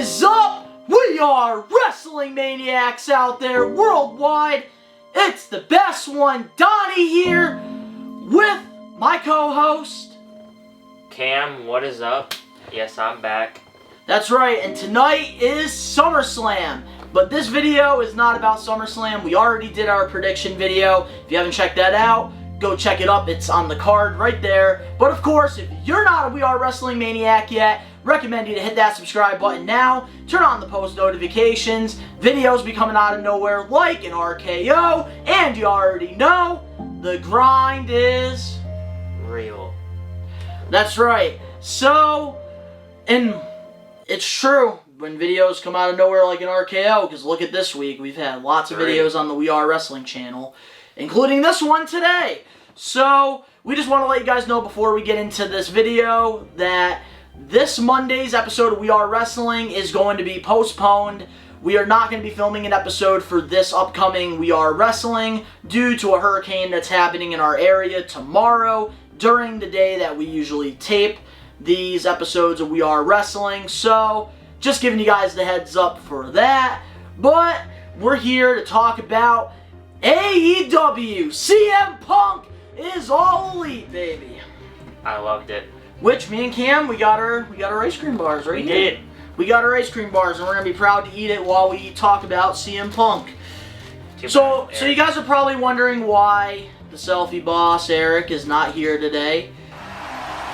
is up? We are wrestling maniacs out there worldwide. It's the best one, Donnie here, with my co-host Cam. What is up? Yes, I'm back. That's right, and tonight is SummerSlam. But this video is not about SummerSlam. We already did our prediction video. If you haven't checked that out, go check it up. It's on the card right there. But of course, if you're not a We Are Wrestling Maniac yet, recommend you to hit that subscribe button now. Turn on the post notifications. Videos be coming out of nowhere like an RKO. And you already know, the grind is real. That's right. So, and it's true when videos come out of nowhere like an RKO, because look at this week. We've had lots of videos on the We Are Wrestling channel, including this one today. So, we just want to let you guys know before we get into this video that this Monday's episode of We Are Wrestling is going to be postponed. We are not going to be filming an episode for this upcoming We Are Wrestling due to a hurricane that's happening in our area tomorrow during the day that we usually tape these episodes of We Are Wrestling. So, just giving you guys the heads up for that. But we're here to talk about AEW. CM Punk is all elite, baby. I loved it. Which me and Cam, we got our ice cream bars right here. We did. We got our ice cream bars, and we're gonna be proud to eat it while we talk about CM Punk. So you guys are probably wondering why the selfie boss Eric is not here today.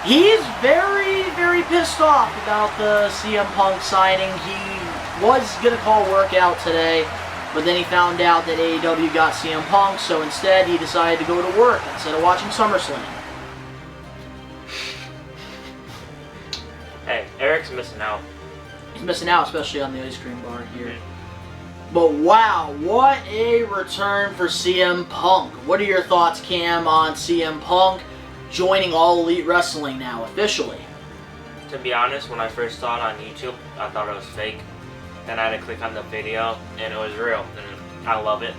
He's very, very pissed off about the CM Punk signing. He was gonna call workout today, but then he found out that AEW got CM Punk, so instead he decided to go to work instead of watching SummerSlam. Hey, Eric's missing out. He's missing out, especially on the ice cream bar here. But wow, what a return for CM Punk. What are your thoughts, Cam, on CM Punk joining All Elite Wrestling now, officially? To be honest, when I first saw it on YouTube, I thought it was fake. Then I had to click on the video, and it was real. And I love it.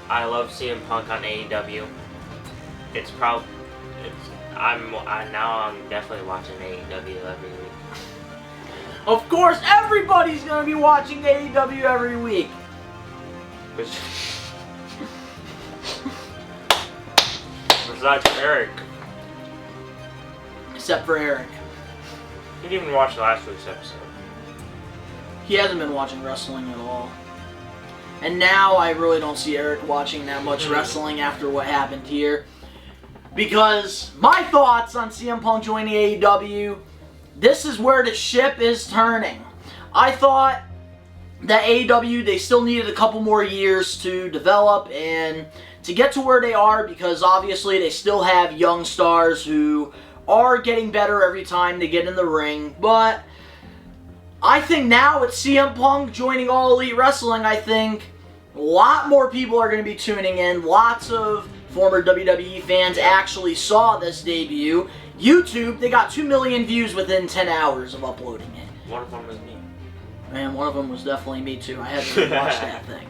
I love CM Punk on AEW. I'm definitely watching AEW every week. Of course, everybody's going to be watching AEW every week. Besides Eric. Except for Eric. He didn't even watch last week's episode. He hasn't been watching wrestling at all. And now I really don't see Eric watching that much wrestling after what happened here. Because my thoughts on CM Punk joining AEW, this is where the ship is turning. I thought that AEW, they still needed a couple more years to develop and to get to where they are, because obviously they still have young stars who are getting better every time they get in the ring. But I think now with CM Punk joining All Elite Wrestling, I think a lot more people are going to be tuning in. Lots of former WWE fans actually saw this debut. YouTube, they got 2 million views within 10 hours of uploading it. One of them was me. And one of them was definitely me too. I had to watch that thing.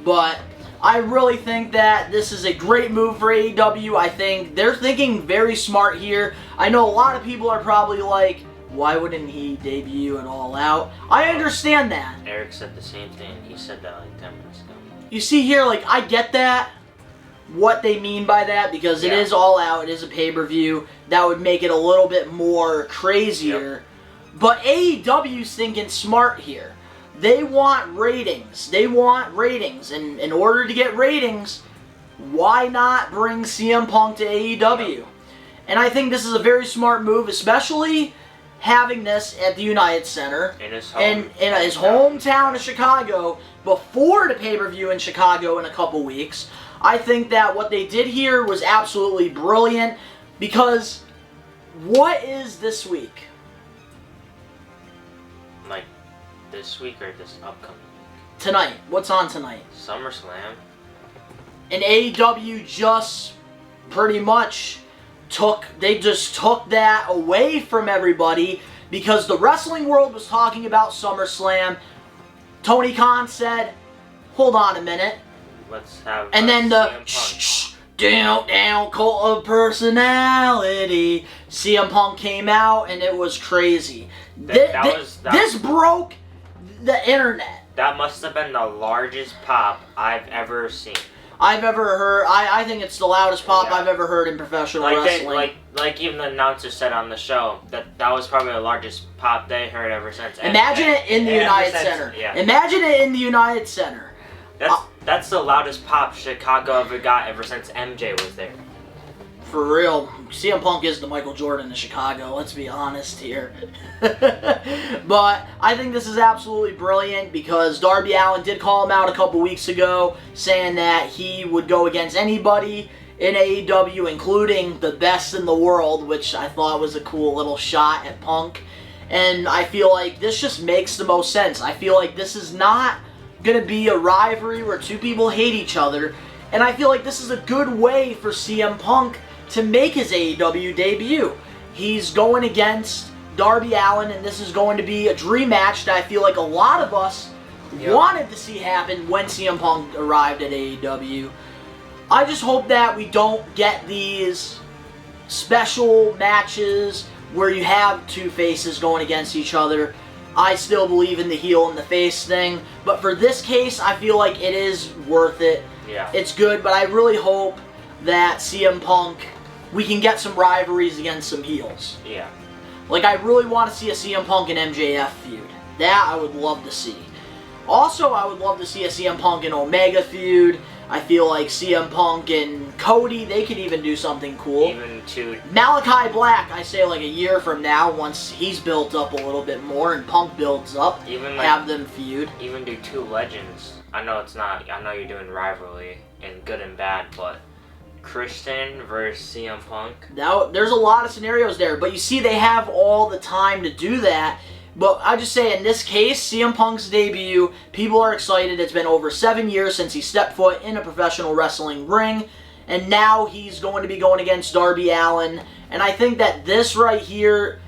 But I really think that this is a great move for AEW. I think they're thinking very smart here. I know a lot of people are probably like, why wouldn't he debut at All Out? I understand that. Eric said the same thing. He said that like 10 minutes ago. You see here, like, I get that, what they mean by that, because it is All Out, it is a pay-per-view. That would make it a little bit more crazier. Yep. But AEW's thinking smart here. They want ratings. They want ratings. And in order to get ratings, why not bring CM Punk to AEW? Yep. And I think this is a very smart move, especially having this at the United Center. In his hometown of Chicago, before the pay-per-view in Chicago in a couple weeks. I think that what they did here was absolutely brilliant, because what is this week? Like this week or this upcoming week? Tonight. What's on tonight? SummerSlam. And AEW just pretty much took that away from everybody, because the wrestling world was talking about SummerSlam. Tony Khan said, hold on a minute. Let's have and then the down cult of personality. CM Punk came out and it was crazy. This broke the internet. That must have been the largest pop I've ever seen. I've ever heard. I think it's the loudest pop Yeah. I've ever heard in professional wrestling. Like even the announcer said on the show that was probably the largest pop they heard ever since. Imagine it in the United Center. Yeah. Imagine it in the United Center. That's the loudest pop Chicago ever got ever since MJ was there. For real, CM Punk is the Michael Jordan of Chicago, let's be honest here. But I think this is absolutely brilliant because Darby Allin did call him out a couple weeks ago, saying that he would go against anybody in AEW, including the best in the world, which I thought was a cool little shot at Punk. And I feel like this just makes the most sense. I feel like this is not going to be a rivalry where two people hate each other. And I feel like this is a good way for CM Punk to make his AEW debut. He's going against Darby Allin, and this is going to be a dream match that I feel like a lot of us wanted to see happen when CM Punk arrived at AEW. I just hope that we don't get these special matches where you have two faces going against each other. I still believe in the heel and the face thing, but for this case, I feel like it is worth it. Yeah. It's good, but I really hope that CM Punk, we can get some rivalries against some heels. Yeah. Like, I really want to see a CM Punk and MJF feud. That I would love to see. Also, I would love to see a CM Punk and Omega feud. I feel like CM Punk and Cody, they could even do something cool. Even to Malachi Black, I say like a year from now, once he's built up a little bit more and Punk builds up, even like, have them feud. Even do two legends. I know it's not. I know you're doing rivalry and good and bad, but Christian versus CM Punk. Now, there's a lot of scenarios there, but you see they have all the time to do that. But I just say, in this case, CM Punk's debut, people are excited. It's been over 7 years since he stepped foot in a professional wrestling ring, and now he's going to be going against Darby Allin. And I think that this right here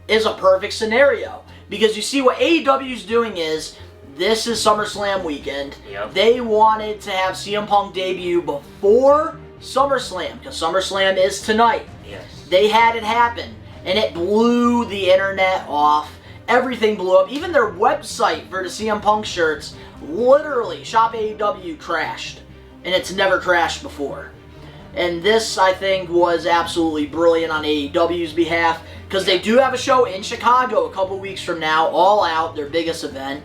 is a perfect scenario. Because you see what AEW's doing is, this is SummerSlam weekend. Yep. They wanted to have CM Punk debut before SummerSlam, because SummerSlam is tonight. Yes. They had it happen, and it blew the internet off. Everything blew up. Even their website for the CM Punk shirts, literally, Shop AEW crashed. And it's never crashed before. And this, I think, was absolutely brilliant on AEW's behalf, because they do have a show in Chicago a couple weeks from now, All Out, their biggest event.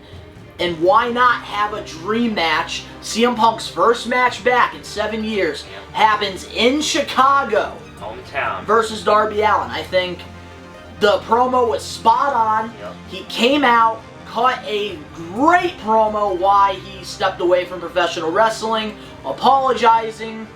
And why not have a dream match? CM Punk's first match back in 7 years happens in Chicago. Hometown. Versus Darby Allin. I think the promo was spot on. Yep. He came out, cut a great promo why he stepped away from professional wrestling, apologizing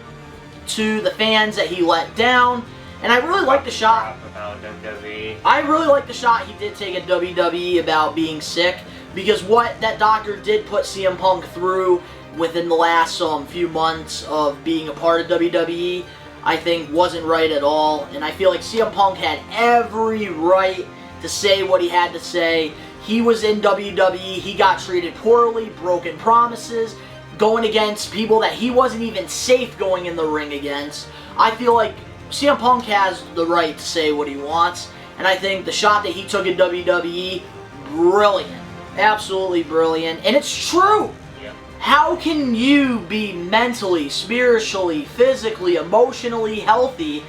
to the fans that he let down. And I really like the shot. About WWE. I really like the shot he did take at WWE about being sick, because what that doctor did put CM Punk through within the last few months of being a part of WWE, I think wasn't right at all. And I feel like CM Punk had every right to say what he had to say. He was in WWE, he got treated poorly, broken promises, going against people that he wasn't even safe going in the ring against. I feel like CM Punk has the right to say what he wants, and I think the shot that he took at WWE, brilliant. Absolutely brilliant. And it's true. Yep. How can you be mentally, spiritually, physically, emotionally healthy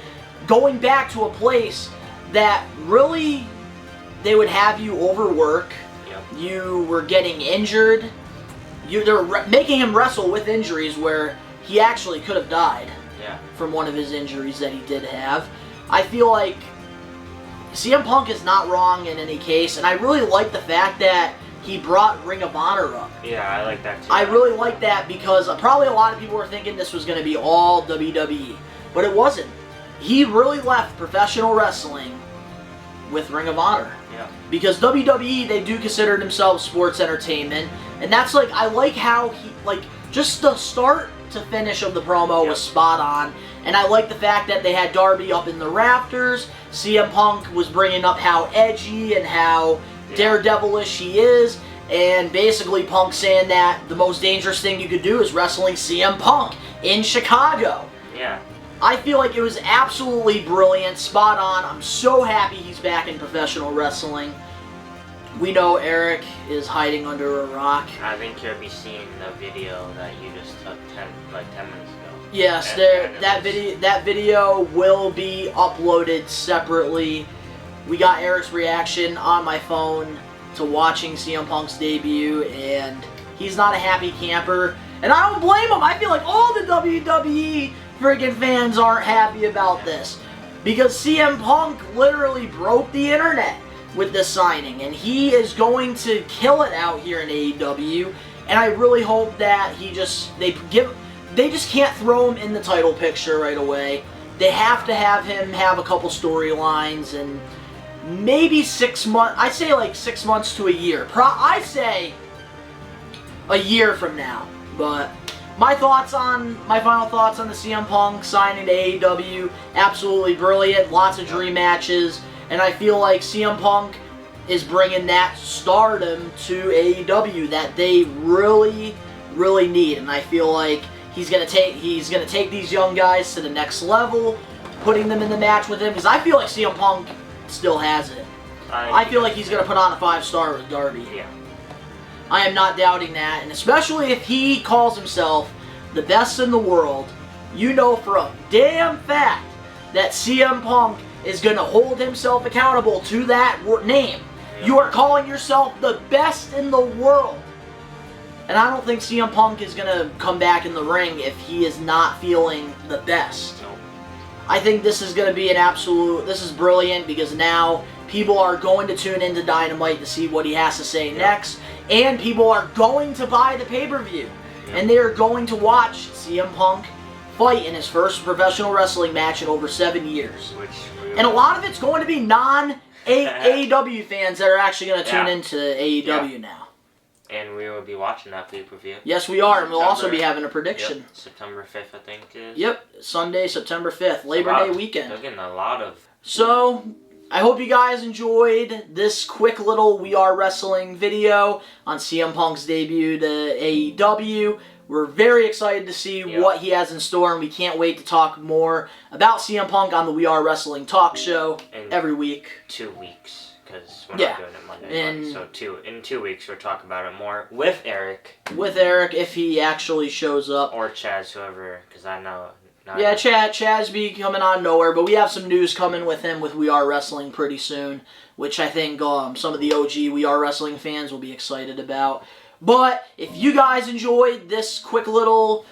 going back to a place that really they would have you overwork? Yep. You were getting injured. They're making him wrestle with injuries where he actually could have died from one of his injuries that he did have. I feel like CM Punk is not wrong in any case, and I really like the fact that he brought Ring of Honor up. Yeah, I like that too. I really like that because probably a lot of people were thinking this was going to be all WWE, but it wasn't. He really left professional wrestling with Ring of Honor. Yeah. Because WWE, they do consider themselves sports entertainment, and that's like, I like how he, like, just the start to finish of the promo was spot on, and I like the fact that they had Darby up in the rafters. CM Punk was bringing up how edgy and how daredevilish he is, and basically Punk saying that the most dangerous thing you could do is wrestling CM Punk in Chicago. Yeah. I feel like it was absolutely brilliant, spot on. I'm so happy he's back in professional wrestling. we know Eric is hiding under a rock. I think you'll be seeing the video that you just took 10 minutes ago. Yes, that video will be uploaded separately. We got Eric's reaction on my phone to watching CM Punk's debut, and he's not a happy camper. And I don't blame him. I feel like all the WWE friggin' fans aren't happy about this, because CM Punk literally broke the internet with this signing, and he is going to kill it out here in AEW. And I really hope that they just can't throw him in the title picture right away. They have to have him have a couple storylines, and maybe 6 months. I'd say like 6 months to a year. I'd say a year from now. But my final thoughts on the CM Punk signing to AEW: absolutely brilliant. Lots of dream matches, and I feel like CM Punk is bringing that stardom to AEW that they really, really need. And I feel like he's gonna take these young guys to the next level, putting them in the match with him, because I feel like CM Punk still has it. I feel like he's gonna put on a 5-star with Darby. Yeah. I am not doubting that, and especially if he calls himself the best in the world, you know for a damn fact that CM Punk is gonna hold himself accountable to that name. Yeah. You are calling yourself the best in the world. And I don't think CM Punk is going to come back in the ring if he is not feeling the best. Nope. I think this is going to be this is brilliant, because now people are going to tune into Dynamite to see what he has to say next. And people are going to buy the pay-per-view. Yep. And they are going to watch CM Punk fight in his first professional wrestling match in over 7 years. And a lot of it's going to be non-AEW fans that are actually going to tune into AEW now. And we will be watching that pay-per-view. Yes, we are. And we'll also be having a prediction. Yep, September 5th, I think it is. Yep, Sunday, September 5th, Labor Day weekend. They're getting a lot of... So, I hope you guys enjoyed this quick little We Are Wrestling video on CM Punk's debut to AEW. We're very excited to see what he has in store, and we can't wait to talk more about CM Punk on the We Are Wrestling talk show every week. 2 weeks. Because we're not doing it Monday. So in 2 weeks, we'll talk about it more with Eric. With Eric, if he actually shows up. Or Chaz, whoever, because I know... Yeah, Chaz be coming on nowhere, but we have some news coming with him with We Are Wrestling pretty soon, which I think some of the OG We Are Wrestling fans will be excited about. But if you guys enjoyed this quick little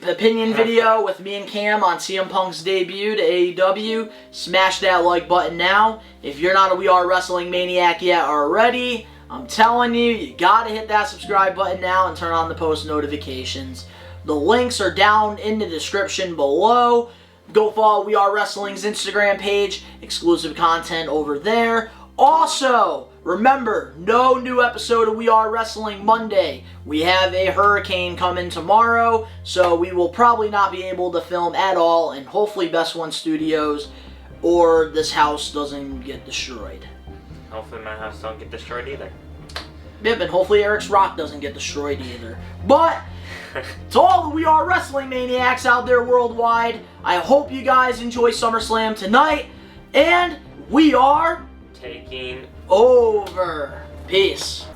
opinion video with me and Cam on CM Punk's debut to AEW, smash that like button now. If you're not a We Are Wrestling maniac yet already, I'm telling you, you gotta hit that subscribe button now and turn on the post notifications. The links are down in the description below. Go follow We Are Wrestling's Instagram page, exclusive content over there. Also, remember, no new episode of We Are Wrestling Monday. We have a hurricane coming tomorrow, so we will probably not be able to film at all, and hopefully Best One Studios or this house doesn't get destroyed. Hopefully my house don't get destroyed either. Yep, and hopefully Eric's rock doesn't get destroyed either. But to all the We Are Wrestling maniacs out there worldwide, I hope you guys enjoy SummerSlam tonight, and we are taking over. Peace.